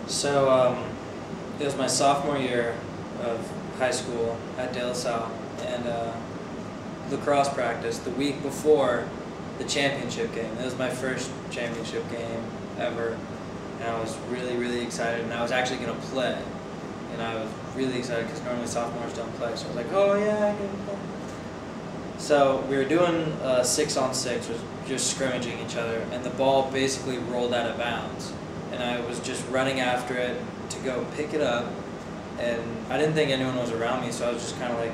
So it was my sophomore year of high school at De La Salle, and lacrosse practice the week before the championship game. It was my first championship game ever, and I was really excited, and I was actually going to play, and I was really excited because normally sophomores don't play, so I was like, oh yeah, I can play. So we were doing 6-on-6, was just scrimmaging each other, and the ball basically rolled out of bounds, and I was just running after it to go pick it up, and I didn't think anyone was around me, so I was just kind of like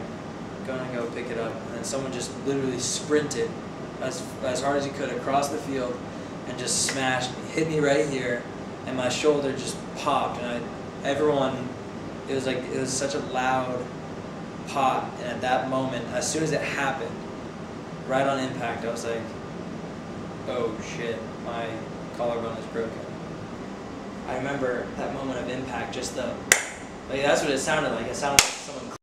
going to go pick it up, and then someone just literally sprinted as hard as he could across the field and just smashed, hit me right here, and my shoulder just popped, and it was such a loud pop, and at that moment, as soon as it happened, right on impact, I was like, oh shit, my collarbone is broken. I remember that moment of impact, just that's what it sounded like. It sounded like someone.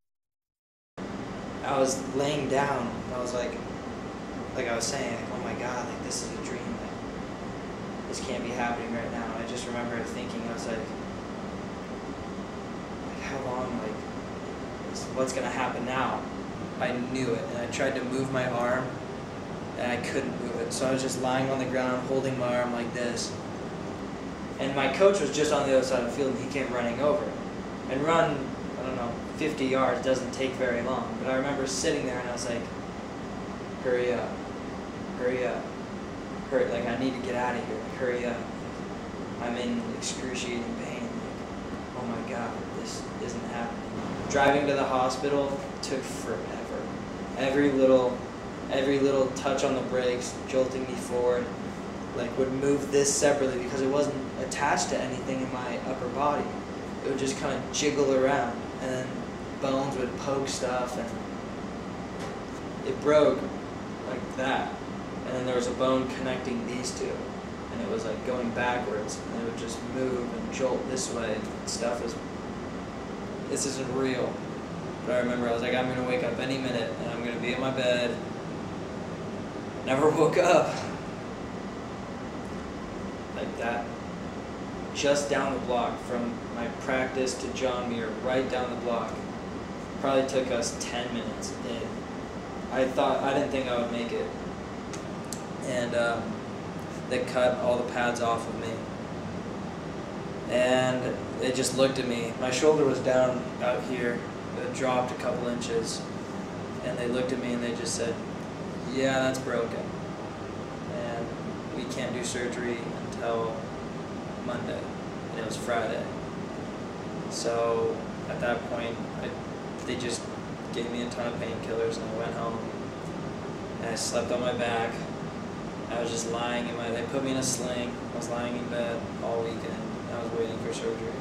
I was laying down, and I was like I was saying, like, oh my god, like this is a dream. Like, this can't be happening right now. I just remember thinking, I was like how long, like, what's gonna happen now? I knew it, and I tried to move my arm, and I couldn't move it. So I was just lying on the ground, holding my arm like this. And my coach was just on the other side of the field, and he came running over. And run, I don't know, 50 yards doesn't take very long. But I remember sitting there, and I was like, hurry up, hurry up, hurry, like I need to get out of here, like, hurry up. I'm in excruciating pain, like, oh my god, this isn't happening. Driving to the hospital took forever. Every little touch on the brakes, jolting me forward, like would move this separately because it wasn't attached to anything in my upper body. It would just kind of jiggle around, and then bones would poke stuff, and it broke like that. And then there was a bone connecting these two, and it was like going backwards, and it would just move and jolt this way, and stuff was, this isn't real. But I remember I was like, I'm going to wake up any minute, and I'm going to be in my bed. Never woke up. Like that. Just down the block from my practice to John Muir, right down the block. Probably took us 10 minutes. And I didn't think I would make it. And they cut all the pads off of me. And they just looked at me. My shoulder was down out here. It dropped a couple inches. And they looked at me and they just said, yeah, that's broken. And we can't do surgery until Monday. And it was Friday. So at that point, they just gave me a ton of painkillers, and I went home. And I slept on my back. I was just lying they put me in a sling. I was lying in bed all weekend. I was waiting for surgery.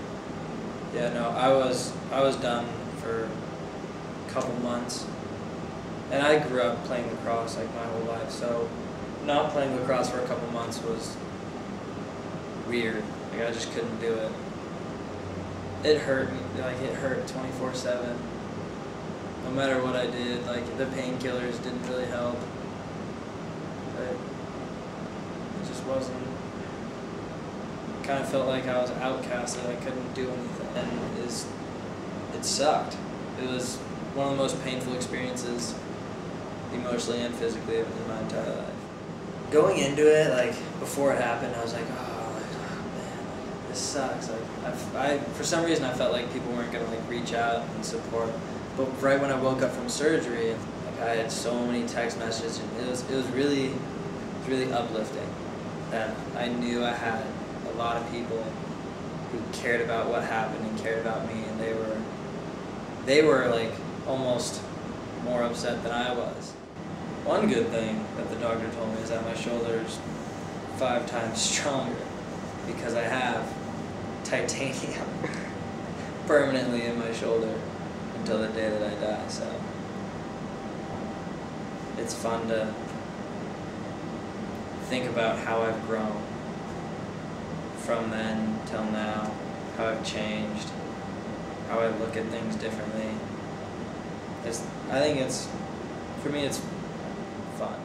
Yeah, no, I was done for a couple months. And I grew up playing lacrosse like my whole life, so not playing lacrosse for a couple months was weird. Like I just couldn't do it. It hurt me, like it hurt 24/7. No matter what I did, like the painkillers didn't really help. It just wasn't. Kind of felt like I was outcasted. I couldn't do anything, and it sucked. It was one of the most painful experiences, emotionally and physically, in my entire life. Going into it, like before it happened, I was like, oh man, this sucks. Like for some reason, I felt like people weren't gonna like reach out and support. But right when I woke up from surgery, like I had so many text messages, and it was really uplifting. That I knew I had a lot of people who cared about what happened and cared about me, and they were like almost more upset than I was. One good thing that the doctor told me is that my shoulder is 5 times stronger because I have titanium permanently in my shoulder until the day that I die. So it's fun to think about how I've grown from then till now, how I've changed, how I look at things differently. I think for me it's fun.